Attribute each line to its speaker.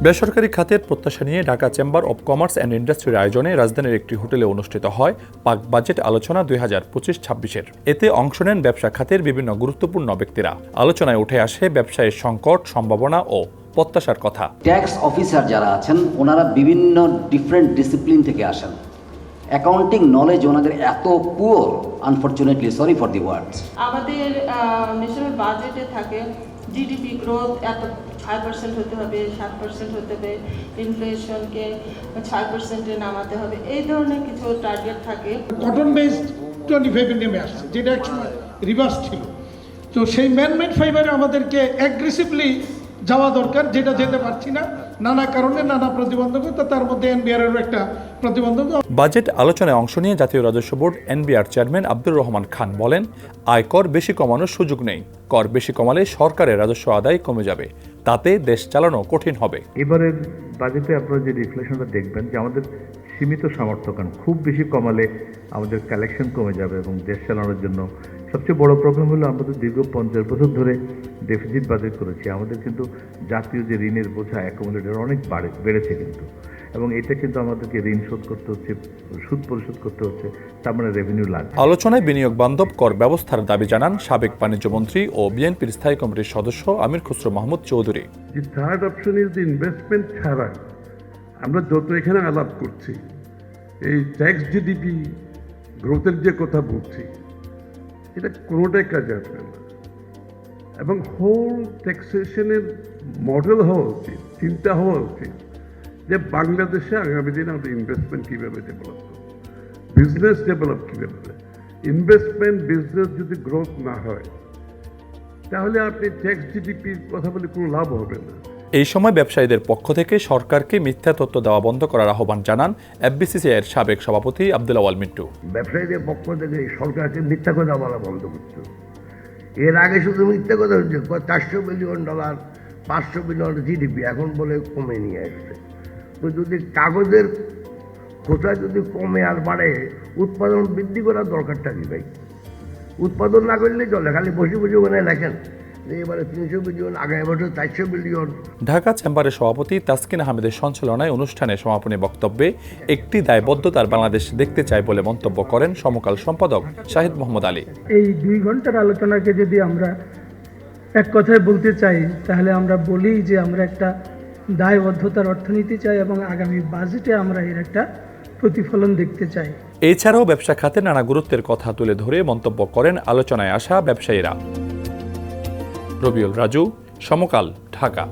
Speaker 1: বেসরকারি খাতের প্রত্যাশা নিয়ে Dhaka chamber of commerce and ইন্ডাস্ট্রির আয়োজনে রাজধানীর একটি হোটেলে অনুষ্ঠিত হয় পাক বাজেট আলোচনা 2025-26-এর। এতে অংশ নেন ব্যবসা খাতের বিভিন্ন গুরুত্বপূর্ণ ব্যক্তিরা। আলোচনায় উঠে আসে ব্যবসায়ের সংকট, সম্ভাবনা ও প্রত্যাশার কথা।
Speaker 2: ট্যাক্স অফিসার যারা আছেন ওনারা বিভিন্ন ডিফারেন্ট ডিসিপ্লিন থেকে আসেন। অ্যাকাউন্টিং নলেজ ওনাদের এত poor, unfortunately, sorry for the words.
Speaker 3: আমাদের ন্যাশনাল বাজেটে থাকে জিডিপি গ্রোথ এত 6% হতে হবে, 7% হতে হবে, ইনফ্লেশনকে 6%-এ নামাতে হবে, এই ধরনের কিছু টার্গেট থাকে।
Speaker 4: কটন বেসড 25 নেমে আসছে, যেটা একসময় রিভার্স ছিল। তো সেই ম্যানমেড ফাইবারে আমাদেরকে অ্যাগ্রেসিভলি যাওয়া দরকার, যেটা যেতে পারছি না নানা কারণে, নানা প্রতিবন্ধকতা, তার মধ্যে এনবিআরেরও একটা প্রতিবন্ধক।
Speaker 1: বাজেট আলোচনায় অংশ নিয়ে জাতীয় রাজস্ব board NBR chairman Abdur Rahman Khan বলেন, আয়কর বেশি কমানোর সুযোগ নেই। কর বেশি কমালে সরকারের রাজস্ব আদায় কমে যাবে, তাতে দেশ চালানো কঠিন হবে।
Speaker 5: এবারের বাজেটে আপনারা যে রিফ্লেকশনটা দেখবেন যে আমাদের সীমিত সামর্থ্য, কারণ খুব বেশি কমালে আমাদের কালেকশন কমে যাবে এবং দেশ চালানোর জন্য সবচেয়ে বড় প্রবলেম হলো আমরা তো দীর্ঘ 50 বছর ধরে ডেফিসিট বাজেট করেছি। আমাদের কিন্তু জাতীয় যে ঋণের বোঝা অ্যাকুমুলেটর অনেক বেড়েছে কিন্তু, এবং এটা কিন্তু আমাদেরকে ঋণ শোধ করতে হচ্ছে, সুদ পরিশোধ করতে হচ্ছে, তার মানে রেভিনিউ লাগবে।
Speaker 1: আলোচনায় বিনিয়োগ বান্ধব কর ব্যবস্থার দাবি জানান সাবেক বাণিজ্য মন্ত্রী ও বিএনপির স্থায়ী কমিটির সদস্য আমির খসরু মাহমুদ চৌধুরী।
Speaker 6: যে থার্ড অপশন ইজ ইনভেস্টমেন্ট ছাড়া আমরা যত এখানে আলাপ করছি, এই ট্যাক্স জিডিপি গ্রোথের যে কথা বলছি, এটা কোনোটাই কাজে আসবে না। এবং হোল ট্যাক্সেশনের মডেল হওয়া উচিত, চিন্তা হওয়া উচিত যে বাংলাদেশে আগামী দিনে আমরা ইনভেস্টমেন্ট কীভাবে ডেভেলপ করব, বিজনেস ডেভেলপ কীভাবে হবে। ইনভেস্টমেন্ট বিজনেস যদি গ্রোথ না হয়, তাহলে আপনি ট্যাক্স জিডিপির কথা বলে কোনো লাভ হবে না।
Speaker 1: এই সময় ব্যবসায়ীদের পক্ষ থেকে সরকারকে মিথ্যা তথ্য দেওয়া বন্ধ করার আহ্বান জানান এফবিসিসিআই এর সাবেক সভাপতি আব্দুল আওয়াল মিন্টু।
Speaker 7: ব্যবসায়ীদের পক্ষ থেকে সরকারকে মিথ্যা কথা বলা বন্ধ করতে। এর আগে শুধু মিথ্যা কথা হচ্ছে, $400 বিলিয়ন, $500 বিলিয়ন জিডিপি, এখন বলে কমে নিয়ে আসছে। তো যদি কাগজের খোঁচা যদি কমে আর বাড়ে, উৎপাদন বৃদ্ধি করার দরকারটা কি ভাই? উৎপাদন না করলে চলে, খালি বসে বসে ওখানে লেখেন এবারে 300 বিলিয়ন, আগামী বছর 400 বিলিয়ন।
Speaker 1: ঢাকা চেম্বারের সভাপতি তাসকিন আহমেদের সঞ্চালনায় অনুষ্ঠানে সমাপনী বক্তব্যে একটি দায়বদ্ধতার বাংলাদেশ দেখতে চায় বলে মন্তব্য করেন সমকাল সম্পাদক শাহিদ মোহাম্মদ আলী।
Speaker 8: এই 2 ঘন্টার আলোচনাকে যদি আমরা এক কথায় বলতে চাই, তাহলে আমরা বলি যে আমরা একটা দায়বদ্ধতার অর্থনীতি চাই এবং আগামী বাজেটে আমরা এর একটা প্রতিফলন দেখতে চাই।
Speaker 1: এছাড়াও ব্যবসা খাতে নানা গুরুত্বের কথা তুলে ধরে মন্তব্য করেন আলোচনায় আসা ব্যবসায়ীরা। রবিউল রাজু, সমকাল, ঢাকা।